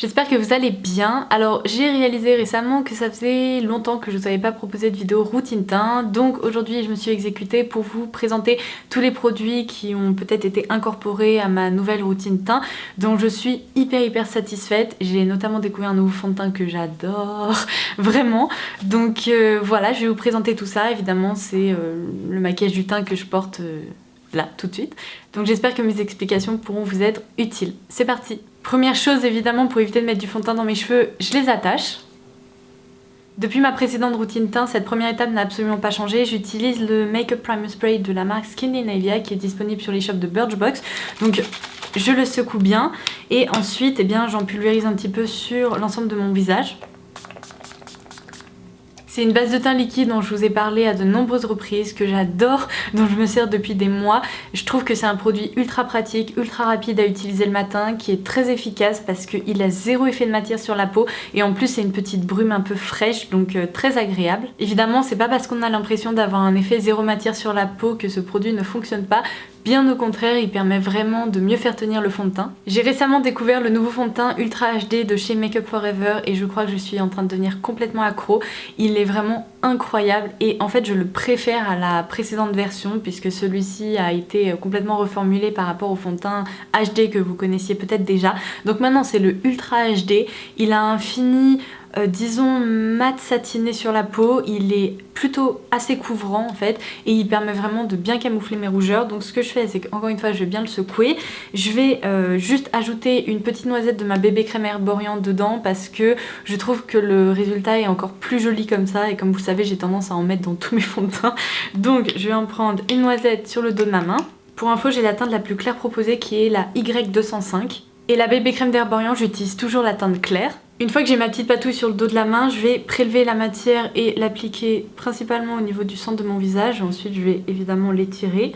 J'espère que vous allez bien. Alors j'ai réalisé récemment que ça faisait longtemps que je vous avais pas proposé de vidéo routine teint, donc aujourd'hui je me suis exécutée pour vous présenter tous les produits qui ont peut-être été incorporés à ma nouvelle routine teint, dont je suis hyper satisfaite. J'ai notamment découvert un nouveau fond de teint que j'adore, vraiment. Donc voilà, je vais vous présenter tout ça. Évidemment c'est le maquillage du teint que je porte là tout de suite. Donc j'espère que mes explications pourront vous être utiles. C'est parti! Première chose évidemment, pour éviter de mettre du fond de teint dans mes cheveux, je les attache. Depuis ma précédente routine teint, cette première étape n'a absolument pas changé. J'utilise le Makeup Primer Spray de la marque Skindinavia qui est disponible sur les shops de Birchbox. Donc je le secoue bien et ensuite j'en pulvérise un petit peu sur l'ensemble de mon visage. C'est une base de teint liquide dont je vous ai parlé à de nombreuses reprises, que j'adore, dont je me sers depuis des mois. Je trouve que c'est un produit ultra pratique, ultra rapide à utiliser le matin, qui est très efficace parce qu'il a zéro effet de matière sur la peau et en plus c'est une petite brume un peu fraîche, donc très agréable. Évidemment, c'est pas parce qu'on a l'impression d'avoir un effet zéro matière sur la peau que ce produit ne fonctionne pas. Bien au contraire, il permet vraiment de mieux faire tenir le fond de teint. J'ai récemment découvert le nouveau fond de teint Ultra HD de chez Make Up For Ever et je crois que je suis en train de devenir complètement accro. Il est vraiment incroyable et en fait je le préfère à la précédente version puisque celui-ci a été complètement reformulé par rapport au fond de teint HD que vous connaissiez peut-être déjà. Donc maintenant c'est le Ultra HD, il a un fini disons mat satiné sur la peau, il est plutôt assez couvrant en fait et il permet vraiment de bien camoufler mes rougeurs. Donc ce que je fais, c'est qu'encore une fois je vais bien le secouer, je vais juste ajouter une petite noisette de ma bébé crème Herborian dedans parce que je trouve que le résultat est encore plus joli comme ça et comme vous savez j'ai tendance à en mettre dans tous mes fonds de teint. Donc je vais en prendre une noisette sur le dos de ma main. Pour info, j'ai la teinte la plus claire proposée qui est la Y205 et la bébé crème d'Herborian, j'utilise toujours la teinte claire. Une fois que j'ai ma petite patouille sur le dos de la main, je vais prélever la matière et l'appliquer principalement au niveau du centre de mon visage. Ensuite, je vais évidemment l'étirer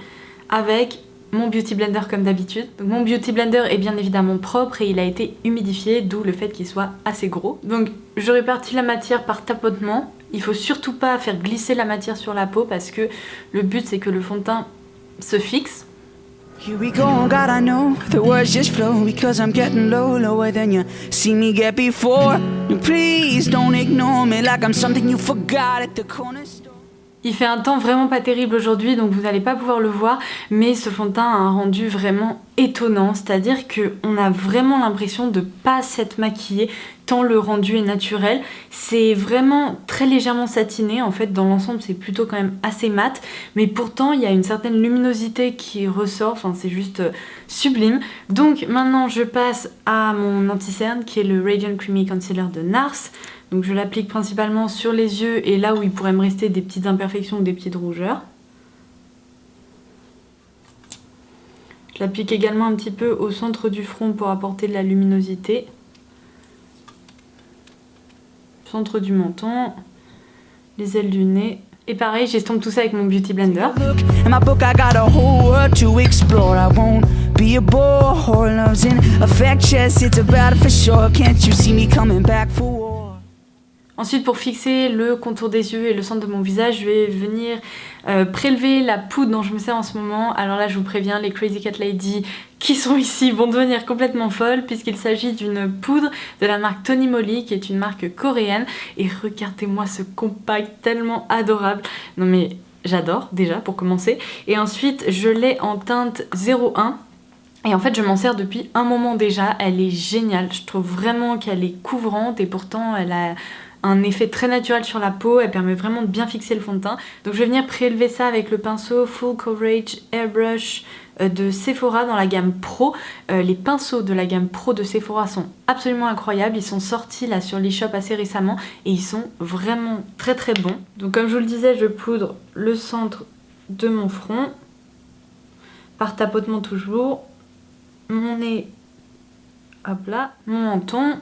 avec mon Beauty Blender comme d'habitude. Donc mon Beauty Blender est bien évidemment propre et il a été humidifié, d'où le fait qu'il soit assez gros. Donc je répartis la matière par tapotement. Il faut surtout pas faire glisser la matière sur la peau parce que le but c'est que le fond de teint se fixe. Here we go, God, I know the words just flow because I'm getting low, lower than you see me get before. And please don't ignore me like I'm something you forgot at the corner store. Il fait un temps vraiment pas terrible aujourd'hui, donc vous n'allez pas pouvoir le voir, mais ce fond de teint a un rendu vraiment étonnant, c'est-à-dire qu'on a vraiment l'impression de pas s'être maquillé tant le rendu est naturel. C'est vraiment très légèrement satiné, en fait dans l'ensemble c'est plutôt quand même assez mat, mais pourtant il y a une certaine luminosité qui ressort, enfin c'est juste sublime. Donc maintenant je passe à mon anti-cerne qui est le Radiant Creamy Concealer de NARS. Donc je l'applique principalement sur les yeux et là où il pourrait me rester des petites imperfections ou des petites rougeurs. Je l'applique également un petit peu au centre du front pour apporter de la luminosité. Centre du menton, les ailes du nez. Et pareil, j'estompe tout ça avec mon Beauty Blender. Ensuite, pour fixer le contour des yeux et le centre de mon visage, je vais venir prélever la poudre dont je me sers en ce moment. Alors là, je vous préviens, les Crazy Cat Lady qui sont ici vont devenir complètement folles puisqu'il s'agit d'une poudre de la marque Tony Moly qui est une marque coréenne. Et regardez-moi ce compact tellement adorable. Non mais j'adore déjà pour commencer. Et ensuite, je l'ai en teinte 01. Et en fait je m'en sers depuis un moment déjà, elle est géniale, je trouve vraiment qu'elle est couvrante et pourtant elle a un effet très naturel sur la peau, elle permet vraiment de bien fixer le fond de teint. Donc je vais venir prélever ça avec le pinceau Full Coverage Airbrush de Sephora dans la gamme Pro. Les pinceaux de la gamme Pro de Sephora sont absolument incroyables, ils sont sortis là sur l'eShop assez récemment et ils sont vraiment très bons. Donc comme je vous le disais, je poudre le centre de mon front, par tapotement toujours, mon nez, hop là, mon menton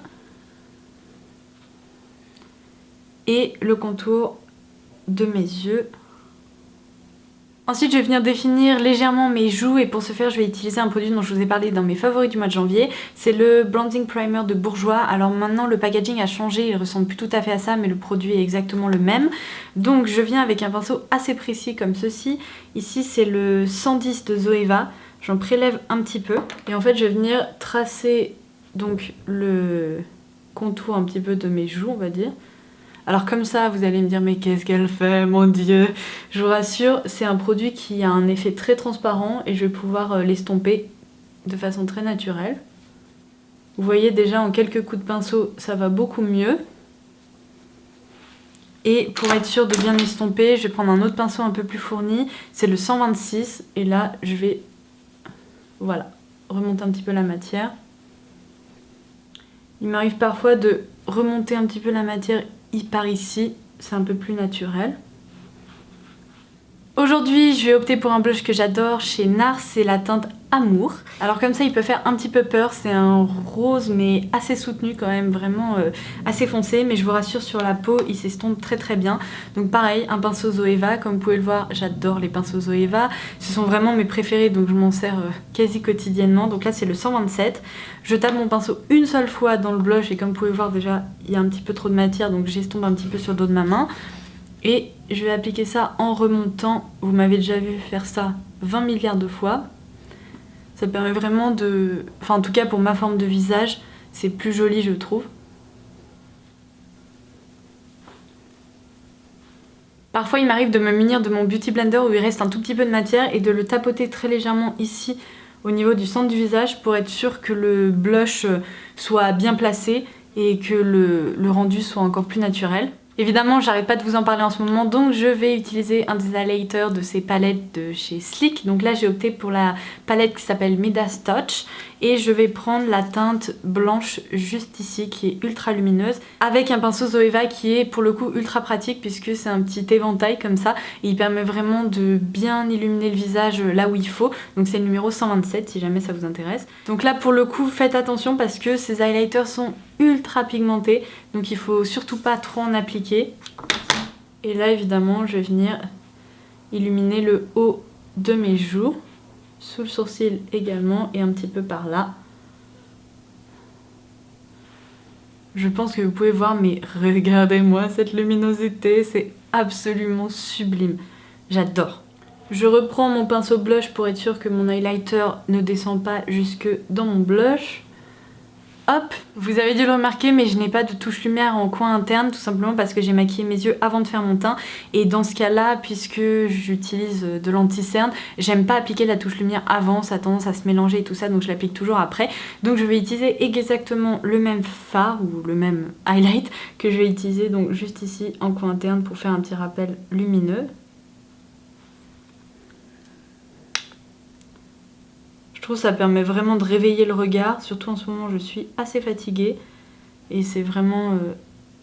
et le contour de mes yeux. Ensuite je vais venir définir légèrement mes joues et pour ce faire je vais utiliser un produit dont je vous ai parlé dans mes favoris du mois de janvier. C'est le Blending Primer de Bourjois. Alors maintenant le packaging a changé, il ressemble plus tout à fait à ça mais le produit est exactement le même. Donc je viens avec un pinceau assez précis comme ceci. Ici c'est le 110 de Zoeva. J'en prélève un petit peu et en fait je vais venir tracer donc le contour un petit peu de mes joues, on va dire. Alors comme ça, vous allez me dire, mais qu'est-ce qu'elle fait, mon Dieu? Je vous rassure, c'est un produit qui a un effet très transparent et je vais pouvoir l'estomper de façon très naturelle. Vous voyez déjà en quelques coups de pinceau, ça va beaucoup mieux. Et pour être sûr de bien l'estomper, je vais prendre un autre pinceau un peu plus fourni, c'est le 126. Et là, je vais, voilà, remonter un petit peu la matière. Il m'arrive parfois de remonter un petit peu la matière par ici, c'est un peu plus naturel. Aujourd'hui, je vais opter pour un blush que j'adore chez NARS, c'est la teinte Amour. Alors comme ça, il peut faire un petit peu peur, c'est un rose mais assez soutenu quand même, vraiment assez foncé. Mais je vous rassure, sur la peau, il s'estompe très très bien. Donc pareil, un pinceau Zoeva, comme vous pouvez le voir, j'adore les pinceaux Zoeva. Ce sont vraiment mes préférés, donc je m'en sers quasi quotidiennement. Donc là, c'est le 127. Je tape mon pinceau une seule fois dans le blush et comme vous pouvez le voir déjà, il y a un petit peu trop de matière, donc j'estompe un petit peu sur le dos de ma main. Et je vais appliquer ça en remontant. Vous m'avez déjà vu faire ça 20 milliards de fois. Ça permet vraiment de... Enfin, en tout cas, pour ma forme de visage, c'est plus joli, je trouve. Parfois, il m'arrive de me munir de mon Beauty Blender où il reste un tout petit peu de matière et de le tapoter très légèrement ici, au niveau du centre du visage, pour être sûr que le blush soit bien placé et que le rendu soit encore plus naturel. Évidemment, j'arrête pas de vous en parler en ce moment, donc je vais utiliser un des highlighters de ces palettes de chez Sleek. Donc là, j'ai opté pour la palette qui s'appelle Midas Touch et je vais prendre la teinte blanche juste ici qui est ultra lumineuse avec un pinceau Zoeva qui est pour le coup ultra pratique puisque c'est un petit éventail comme ça et il permet vraiment de bien illuminer le visage là où il faut. Donc c'est le numéro 127 si jamais ça vous intéresse. Donc là, pour le coup, faites attention parce que ces highlighters sont ultra pigmentés, donc il faut surtout pas trop en appliquer. Et là évidemment je vais venir illuminer le haut de mes joues, sous le sourcil également et un petit peu par là. Je pense que vous pouvez voir, mais regardez-moi cette luminosité, c'est absolument sublime, j'adore. Je reprends mon pinceau blush pour être sûr que mon highlighter ne descend pas jusque dans mon blush. Hop, vous avez dû le remarquer, mais je n'ai pas de touche lumière en coin interne, tout simplement parce que j'ai maquillé mes yeux avant de faire mon teint. Et dans ce cas-là, puisque j'utilise de l'anti-cerne, j'aime pas appliquer la touche lumière avant, ça a tendance à se mélanger et tout ça, donc je l'applique toujours après. Donc je vais utiliser exactement le même fard ou le même highlight que je vais utiliser donc juste ici en coin interne pour faire un petit rappel lumineux. Je trouve que ça permet vraiment de réveiller le regard, surtout en ce moment je suis assez fatiguée et c'est vraiment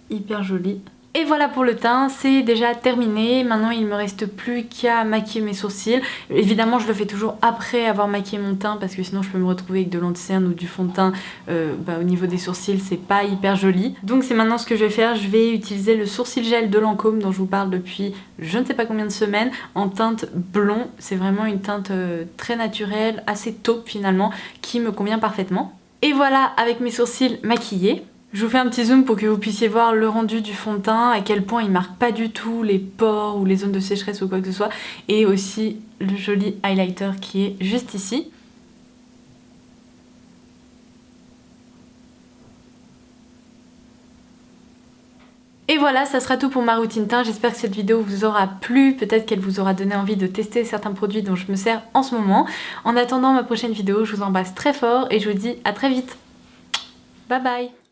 hyper joli. Et voilà pour le teint, c'est déjà terminé. Maintenant il me reste plus qu'à maquiller mes sourcils. Évidemment je le fais toujours après avoir maquillé mon teint parce que sinon je peux me retrouver avec de l'anti-cerne ou du fond de teint au niveau des sourcils, c'est pas hyper joli. Donc c'est maintenant ce que je vais faire, je vais utiliser le sourcil gel de Lancôme dont je vous parle depuis je ne sais pas combien de semaines en teinte blond. C'est vraiment une teinte très naturelle, assez taupe finalement, qui me convient parfaitement. Et voilà avec mes sourcils maquillés. Je vous fais un petit zoom pour que vous puissiez voir le rendu du fond de teint, à quel point il marque pas du tout les pores ou les zones de sécheresse ou quoi que ce soit, et aussi le joli highlighter qui est juste ici. Et voilà, ça sera tout pour ma routine teint. J'espère que cette vidéo vous aura plu, peut-être qu'elle vous aura donné envie de tester certains produits dont je me sers en ce moment. En attendant ma prochaine vidéo, je vous embrasse très fort et je vous dis à très vite. Bye bye.